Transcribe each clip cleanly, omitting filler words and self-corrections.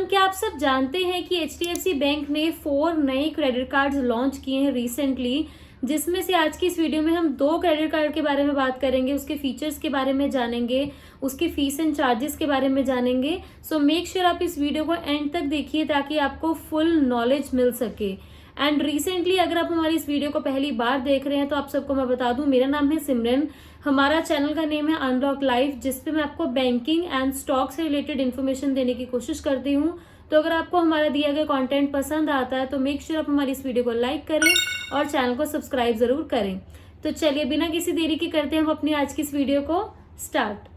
Everyone, क्या आप सब जानते हैं कि एचडीएफसी बैंक ने 4 नए क्रेडिट कार्ड्स लॉन्च किए हैं रिसेंटली, जिसमें से आज की इस वीडियो में हम 2 क्रेडिट कार्ड के बारे में बात करेंगे, उसके फीचर्स के बारे में जानेंगे, उसकी फीस एंड चार्जेस के बारे में जानेंगे। सो मेक श्योर आप इस वीडियो को एंड तक देखिए ताकि आपको फुल नॉलेज मिल सके। एंड रिसेंटली अगर आप हमारी इस वीडियो को पहली बार देख रहे हैं तो आप सबको मैं बता दूं, मेरा नाम है सिमरन, हमारा चैनल का नेम है अनलॉक लाइफ, जिसपे मैं आपको बैंकिंग एंड स्टॉक से रिलेटेड इन्फॉर्मेशन देने की कोशिश करती हूँ। तो अगर आपको हमारा दिया गया कंटेंट पसंद आता है तो मेक श्योर आप हमारी इस वीडियो को लाइक करें और चैनल को सब्सक्राइब जरूर करें। तो चलिए बिना किसी देरी के करते हैं हम अपनी आज की इस वीडियो को स्टार्ट।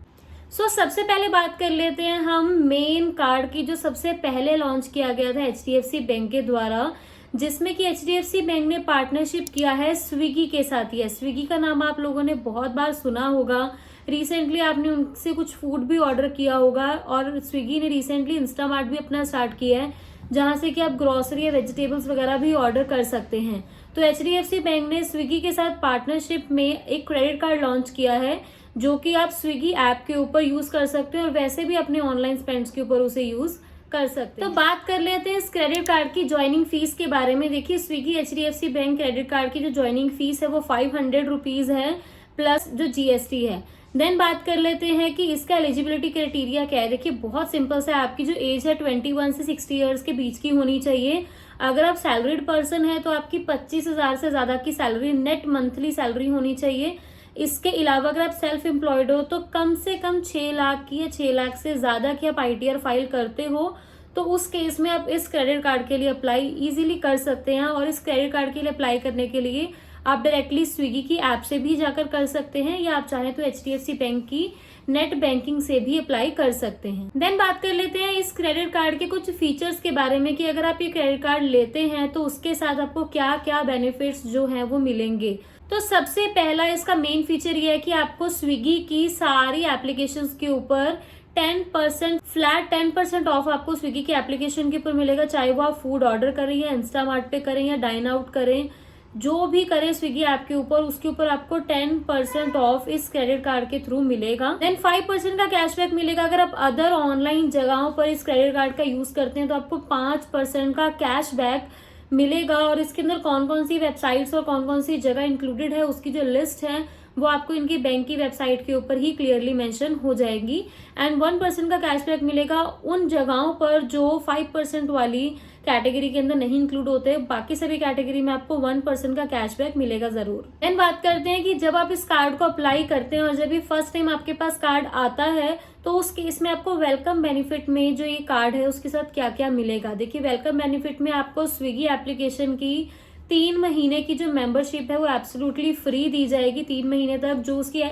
सबसे पहले बात कर लेते हैं हम मेन कार्ड की, जो सबसे पहले लॉन्च किया गया था एचडीएफसी बैंक के द्वारा, जिसमें कि एचडीएफसी बैंक ने पार्टनरशिप किया है स्विगी के साथ। ही स्विगी का नाम आप लोगों ने बहुत बार सुना होगा, रिसेंटली आपने उनसे कुछ फूड भी ऑर्डर किया होगा, और स्विगी ने रिसेंटली इंस्टामार्ट भी अपना स्टार्ट किया है, जहां से कि आप ग्रोसरी या वेजिटेबल्स वगैरह भी ऑर्डर कर सकते हैं। तो एचडीएफसी बैंक ने स्विगी के साथ पार्टनरशिप में एक क्रेडिट कार्ड लॉन्च किया है, जो कि आप स्विगी ऐप के ऊपर यूज कर सकते हैं और वैसे भी अपने ऑनलाइन स्पेंड्स के ऊपर उसे यूज कर सकते हैं। तो बात कर लेते हैं इस क्रेडिट कार्ड की ज्वाइनिंग फीस के बारे में। देखिए, Swiggy HDFC bank credit card की जो ज्वाइनिंग फीस है वो 500 रुपीज है, प्लस जो जीएसटी है। देन बात कर लेते हैं कि इसका एलिजिबिलिटी क्राइटेरिया क्या है। देखिए, बहुत सिंपल सा है, आपकी जो एज है 21 से 60 ईयर्स के बीच की होनी चाहिए। अगर आप सैलरीड पर्सन है तो आपकी 25,000 से ज्यादा की सैलरी, नेट मंथली सैलरी होनी चाहिए। इसके अलावा अगर आप सेल्फ एम्प्लॉयड हो तो कम से कम 6 लाख की या 6 लाख से ज्यादा की आप आईटीआर फाइल करते हो, तो उस केस में आप इस क्रेडिट कार्ड के लिए अप्लाई इजीली कर सकते हैं। और इस क्रेडिट कार्ड के लिए अप्लाई करने के लिए आप डायरेक्टली स्विगी की ऐप से भी जाकर कर सकते हैं, या आप चाहें तो एचडीएफसी बैंक की नेट बैंकिंग से भी अप्लाई कर सकते हैं। देन बात कर लेते हैं इस क्रेडिट कार्ड के कुछ फीचर्स के बारे में, कि अगर आप ये क्रेडिट कार्ड लेते हैं तो उसके साथ आपको क्या क्या बेनिफिट्स जो हैं वो मिलेंगे। तो सबसे पहला इसका मेन फीचर ये है कि आपको स्विगी की सारी एप्लीकेशंस के ऊपर 10% फ्लैट 10% ऑफ आपको स्विगी की एप्लीकेशन के ऊपर मिलेगा, चाहे वो आप फूड ऑर्डर करें या इंस्टामार्ट पे करें या डाइन आउट करें, जो भी करें स्विगी ऐप के ऊपर, उसके ऊपर आपको 10% ऑफ इस क्रेडिट कार्ड के थ्रू मिलेगा। देन 5% का कैशबैक मिलेगा। अगर आप अदर ऑनलाइन जगहों पर इस क्रेडिट कार्ड का यूज करते हैं तो आपको 5% का कैशबैक मिलेगा। और इसके अंदर कौन कौन सी वेबसाइट्स और कौन कौन सी जगह इंक्लूडेड है उसकी जो लिस्ट है वो आपको इनकी बैंक की वेबसाइट के ऊपर ही क्लियरली मेंशन हो जाएगी। एंड 1% का कैशबैक मिलेगा उन जगहों पर जो 5% वाली कैटेगरी के अंदर नहीं इंक्लूड होते, बाकी सभी कैटेगरी में आपको 1% का कैशबैक मिलेगा जरूर। देन बात करते हैं कि जब आप इस कार्ड को अप्लाई करते हैं और जब भी फर्स्ट टाइम आपके पास कार्ड आता है तो उस केस में आपको वेलकम बेनिफिट में जो ये कार्ड है उसके साथ क्या क्या मिलेगा। देखिए, वेलकम बेनिफिट में आपको स्विगी एप्लीकेशन की 3 महीने की जो मेंबरशिप है वो एब्सोल्युटली फ्री दी जाएगी। 3 महीने तक जो उसकी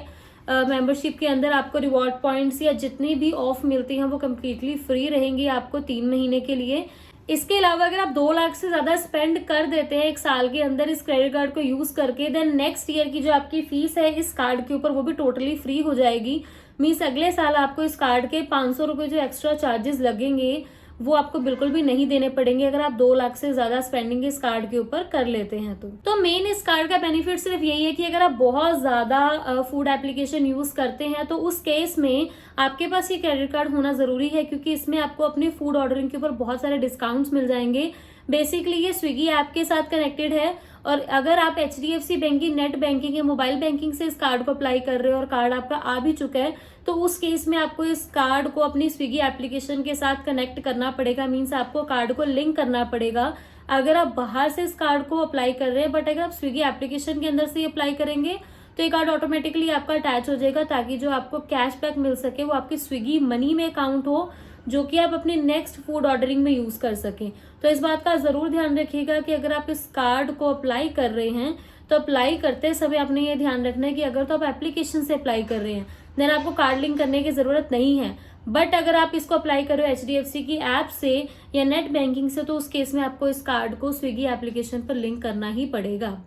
मेंबरशिप के अंदर आपको रिवॉर्ड पॉइंट्स या जितनी भी ऑफ मिलती हैं वो कम्प्लीटली फ्री रहेंगी आपको 3 महीने के लिए। इसके अलावा अगर आप 2 लाख से ज्यादा स्पेंड कर देते हैं 1 साल के अंदर इस क्रेडिट कार्ड को यूज करके, देन नेक्स्ट ईयर की जो आपकी फीस है इस कार्ड के ऊपर वो भी टोटली फ्री हो जाएगी। मीन्स अगले साल आपको इस कार्ड के 500 रुपए जो एक्स्ट्रा चार्जेस लगेंगे वो आपको बिल्कुल भी नहीं देने पड़ेंगे अगर आप 2 लाख से ज्यादा स्पेंडिंग इस कार्ड के ऊपर कर लेते हैं। तो मेन इस कार्ड का बेनिफिट सिर्फ यही है कि अगर आप बहुत ज्यादा फूड एप्लीकेशन यूज करते हैं तो उस केस में आपके पास ये क्रेडिट कार्ड होना जरूरी है, क्योंकि इसमें आपको अपनी फूड ऑर्डरिंग के ऊपर बहुत सारे डिस्काउंट्स मिल जाएंगे। बेसिकली ये स्विगी ऐप के साथ कनेक्टेड है, और अगर आप एचडीएफसी बैंक की नेट बैंकिंग या मोबाइल बैंकिंग से इस कार्ड को अप्लाई कर रहे हो और कार्ड आपका आ भी चुका है तो उस केस में आपको इस कार्ड को अपनी स्विगी एप्लीकेशन के साथ कनेक्ट करना पड़ेगा। मीन्स आपको कार्ड को लिंक करना पड़ेगा। अगर आप बाहर से इस कार्ड को अप्लाई कर रहे हैं, बट अगर आप स्विगी एप्लीकेशन के अंदर से अप्लाई करेंगे तो ये कार्ड ऑटोमेटिकली आपका अटैच हो जाएगा, ताकि जो आपको कैशबैक मिल सके वो आपकी स्विगी मनी में काउंट हो, जो कि आप अपने नेक्स्ट फूड ऑर्डरिंग में यूज कर सकें। तो इस बात का जरूर ध्यान रखिएगा कि अगर आप इस कार्ड को अप्लाई कर रहे हैं तो अप्लाई करते समय आपने ये ध्यान रखना है कि अगर तो आप एप्लीकेशन से अप्लाई कर रहे हैं देन आपको कार्ड लिंक करने की जरूरत नहीं है, बट अगर आप इसको अप्लाई कर रहे हो एचडीएफसी की ऐप से या नेट बैंकिंग से तो उस केस में आपको इस कार्ड को स्विगी एप्लीकेशन पर लिंक करना ही पड़ेगा।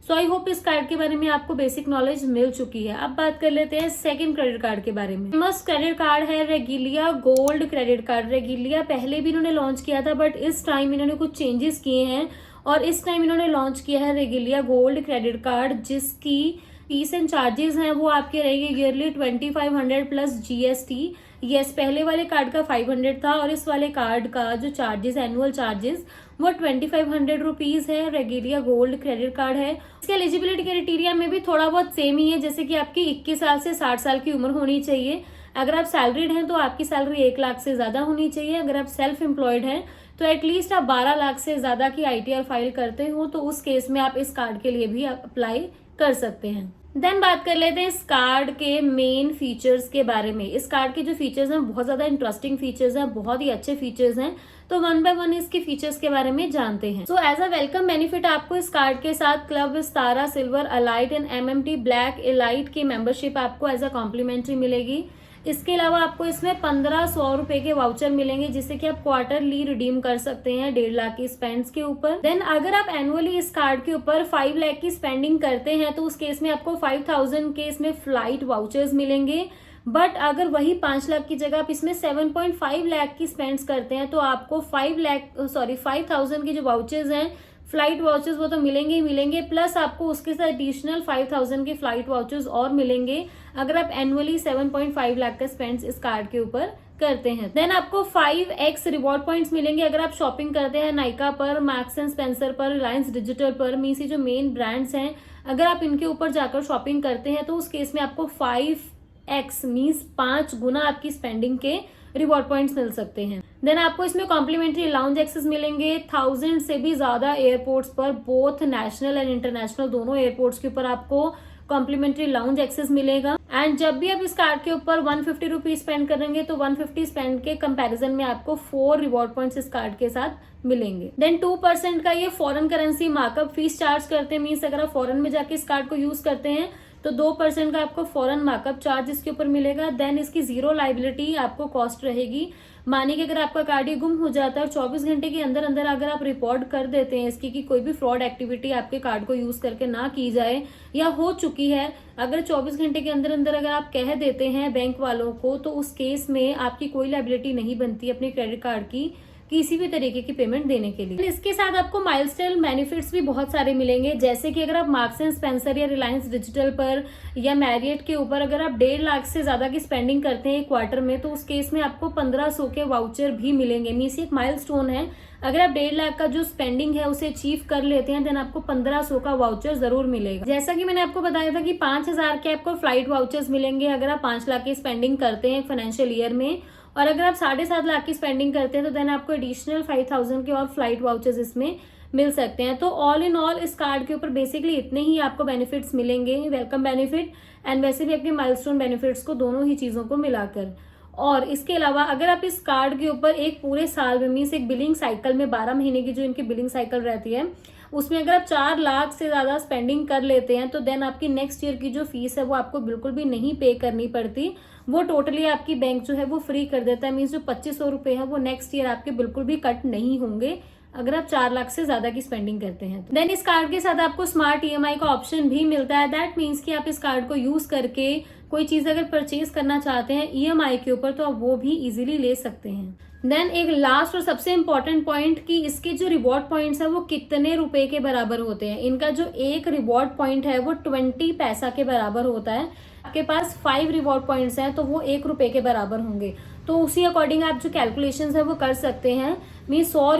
सो आई होप इस कार्ड के बारे में आपको बेसिक नॉलेज मिल चुकी है। अब बात कर लेते हैं सेकंड क्रेडिट कार्ड के बारे में। फेमस क्रेडिट कार्ड है रेगिलिया गोल्ड क्रेडिट कार्ड। रेगिलिया पहले भी इन्होंने लॉन्च किया था, बट इस टाइम इन्होंने कुछ चेंजेस किए हैं और इस टाइम इन्होंने लॉन्च किया है रेगिलिया गोल्ड क्रेडिट कार्ड, जिसकी फीस एंड चार्जेस हैं वो आपके रहेंगे ईयरली 2500 प्लस जीएसटी। यस, पहले वाले कार्ड का 500 था और इस वाले कार्ड का जो चार्जेस, एनुअल चार्जेस, वो 2500 रुपीज है। रेगेलिया गोल्ड क्रेडिट कार्ड है। इसके एलिजिबिलिटी क्राइटेरिया में भी थोड़ा बहुत सेम ही है, जैसे कि आपकी 21 साल से 60 साल की उम्र होनी चाहिए। अगर आप सैलरीड हैं तो आपकी सैलरी 1 लाख से ज्यादा होनी चाहिए। अगर आप सेल्फ एम्प्लॉयड हैं तो एटलीस्ट आप 12 लाख से ज्यादा की ITR फाइल करते हो, तो उस केस में आप इस कार्ड के लिए भी अप्लाई कर सकते हैं। देन बात कर लेते हैं इस कार्ड के मेन फीचर्स के बारे में। इस कार्ड के जो फीचर्स हैं बहुत ज्यादा इंटरेस्टिंग फीचर्स हैं, बहुत ही अच्छे फीचर्स हैं। तो 1 बाय 1 इसके फीचर्स के बारे में जानते हैं। So as a welcome benefit आपको इस कार्ड के साथ club Vistara silver elite and MMT black elite की मेंबरशिप आपको एज अ कॉम्प्लीमेंट्री मिलेगी। इसके अलावा आपको इसमें 1500 रुपए के वाउचर मिलेंगे, जिससे कि आप क्वार्टरली रिडीम कर सकते हैं 1.5 लाख की स्पेंड्स के ऊपर। देन अगर आप एनुअली इस कार्ड के ऊपर 5 लाख की स्पेंडिंग करते हैं तो उस केस में आपको 5000 के इसमें फ्लाइट वाउचर्स मिलेंगे। बट अगर वही 5 लाख की जगह आप इसमें 7.5 लाख की स्पेंड्स करते हैं तो आपको 5000 के जो वाउचर्स हैं, फ्लाइट वाउचर्स, वो तो मिलेंगे ही मिलेंगे, प्लस आपको उसके साथ एडिशनल 5000 के फ्लाइट वाउचर्स और मिलेंगे अगर आप एनुअली 7.5 लाख का स्पेंड्स इस कार्ड के ऊपर करते हैं। देन आपको 5x रिवॉर्ड पॉइंट्स मिलेंगे अगर आप शॉपिंग करते हैं नाइका पर, मैक्स एंड स्पेंसर पर, रिलायंस डिजिटल पर, मीन्स ये जो मेन ब्रांड्स हैं, अगर आप इनके ऊपर जाकर शॉपिंग करते हैं तो उस केस में आपको 5x मीन्स 5 गुना आपकी स्पेंडिंग के रिवॉर्ड पॉइंट्स मिल सकते हैं। देन आपको इसमें कॉम्प्लीमेंट्री लाउंज एक्सेस मिलेंगे 1000 से भी ज्यादा एयरपोर्ट्स पर, बोथ नेशनल एंड इंटरनेशनल दोनों एयरपोर्ट्स के ऊपर आपको कॉम्प्लीमेंट्री लाउंज एक्सेस मिलेगा। एंड जब भी आप इस कार्ड के ऊपर 150 रुपीज स्पेंड करेंगे तो 150 स्पेंड के कंपैरिजन में आपको 4 रिवॉर्ड पॉइंट्स इस कार्ड के साथ मिलेंगे। देन 2% का ये foreign currency markup fees charge करते हैं, मीन्स अगर आप फॉरेन में जाके इस कार्ड को यूज करते हैं तो 2% का आपको फॉरेन मार्कअप चार्ज इसके ऊपर मिलेगा। देन इसकी 0 लाइबिलिटी आपको कॉस्ट रहेगी। मानिए कि अगर आपका कार्ड ये गुम हो जाता है और 24 घंटे के अंदर अंदर अगर आप रिपोर्ट कर देते हैं इसकी कि कोई भी फ्रॉड एक्टिविटी आपके कार्ड को यूज करके ना की जाए या हो चुकी है, अगर 24 घंटे के अंदर अंदर अगर आप कह देते हैं बैंक वालों को, तो उस केस में आपकी कोई लाइबिलिटी नहीं बनती अपने क्रेडिट कार्ड की किसी भी तरीके की पेमेंट देने के लिए। इसके साथ आपको माइलस्टोन बेनिफिट्स भी बहुत सारे मिलेंगे, जैसे कि अगर आप मार्क्स एंड स्पेंसर या रिलायंस डिजिटल पर या मैरियट के ऊपर अगर आप 1.5 लाख से ज्यादा की स्पेंडिंग करते हैं क्वार्टर में तो उस केस में आपको 1500 के वाउचर भी मिलेंगे। मीन्स एक माइलस्टोन है, अगर आप 1.5 लाख का जो स्पेंडिंग है उसे अचीव कर लेते हैं देन आपको 1500 का वाउचर जरूर मिलेगा। जैसा कि मैंने आपको बताया था कि 5000 के आपको फ्लाइट वाउचर्स मिलेंगे अगर आप 5 लाख की स्पेंडिंग करते हैं फाइनेंशियल ईयर में, और अगर आप 7.5 लाख की स्पेंडिंग करते हैं तो देन आपको एडिशनल 5000 के और फ्लाइट वाउचर्स इसमें मिल सकते हैं। तो ऑल इन ऑल इस कार्ड के ऊपर बेसिकली इतने ही आपको बेनिफिट्स मिलेंगे, वेलकम बेनिफिट एंड वैसे भी आपके माइलस्टोन बेनिफिट्स को, दोनों ही चीजों को मिलाकर। और इसके अलावा अगर आप इस कार्ड के ऊपर एक पूरे साल में मीन्स एक बिलिंग साइकिल में 12 महीने की जो इनकी बिलिंग साइकिल रहती है उसमें अगर आप 4 लाख से ज्यादा स्पेंडिंग कर लेते हैं तो देन आपकी नेक्स्ट ईयर की जो फीस है वो आपको बिल्कुल भी नहीं पे करनी पड़ती, वो टोटली आपकी बैंक जो है वो फ्री कर देता है। मीन्स जो 2500 रुपए है वो नेक्स्ट ईयर आपके बिल्कुल भी कट नहीं होंगे अगर आप 4 लाख से ज्यादा की स्पेंडिंग करते हैं। देन इस कार्ड के साथ आपको स्मार्ट EMI का ऑप्शन भी मिलता है। दैट मीन्स कि आप इस कार्ड को यूज करके कोई चीज अगर परचेज करना चाहते हैं EMI के ऊपर तो आप वो भी इजीली ले सकते हैं। देन एक लास्ट और सबसे इंपॉर्टेंट पॉइंट कि इसके जो रिवॉर्ड पॉइंट्स है वो कितने रुपए के बराबर होते हैं। इनका जो एक रिवॉर्ड पॉइंट है वो 20 पैसा के बराबर होता है। आपके पास 5 रिवॉर्ड पॉइंट्स हैं तो वो 1 रुपए के बराबर होंगे, तो उसी अकॉर्डिंग आप जो कैलकुलेशंस है वो कर सकते हैं। मीन्स 5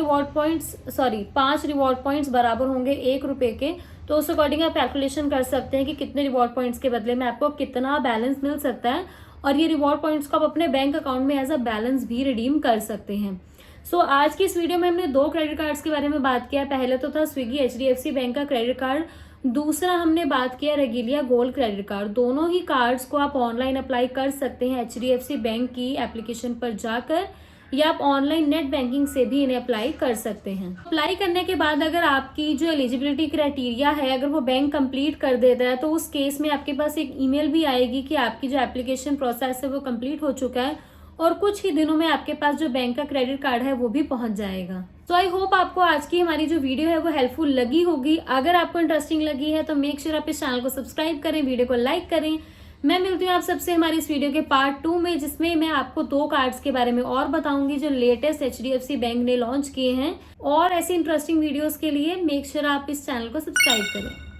रिवॉर्ड पॉइंट्स बराबर होंगे 1 रुपए के, तो उस अकॉर्डिंग आप कैलकुलेशन कर सकते हैं कि कितने रिवॉर्ड पॉइंट्स के बदले में आपको कितना बैलेंस मिल सकता है, और ये रिवॉर्ड पॉइंट्स को आप अपने बैंक अकाउंट में एज अ बैलेंस भी रिडीम कर सकते हैं। सो आज की इस वीडियो में हमने 2 क्रेडिट कार्ड्स के बारे में बात किया। पहले तो था स्विगी HDFC बैंक का क्रेडिट कार्ड, दूसरा हमने बात किया रेगेलिया गोल्ड क्रेडिट कार्ड। दोनों ही कार्ड्स को आप ऑनलाइन अप्लाई कर सकते हैं HDFC बैंक की एप्लीकेशन पर जाकर, या आप ऑनलाइन नेट बैंकिंग से भी इन्हें अप्लाई कर सकते हैं। अप्लाई करने के बाद अगर आपकी जो एलिजिबिलिटी क्राइटेरिया है अगर वो बैंक कंप्लीट कर देता है तो उस केस में आपके पास एक ईमेल भी आएगी कि आपकी जो एप्लीकेशन प्रोसेस है वो कंप्लीट हो चुका है, और कुछ ही दिनों में आपके पास जो बैंक का क्रेडिट कार्ड है वो भी पहुंच जाएगा। तो आई होप आपको आज की हमारी जो वीडियो है वो हेल्पफुल लगी होगी। अगर आपको इंटरेस्टिंग लगी है तो मेक श्योर आप इस चैनल को सब्सक्राइब करें, वीडियो को लाइक करें। मैं मिलती हूँ आप सबसे हमारी इस वीडियो के पार्ट 2 में, जिसमें मैं आपको 2 कार्ड्स के बारे में और बताऊंगी जो लेटेस्ट HDFC बैंक ने लॉन्च किए हैं। और ऐसी इंटरेस्टिंग वीडियोस के लिए मेक श्योर आप इस चैनल को सब्सक्राइब करें।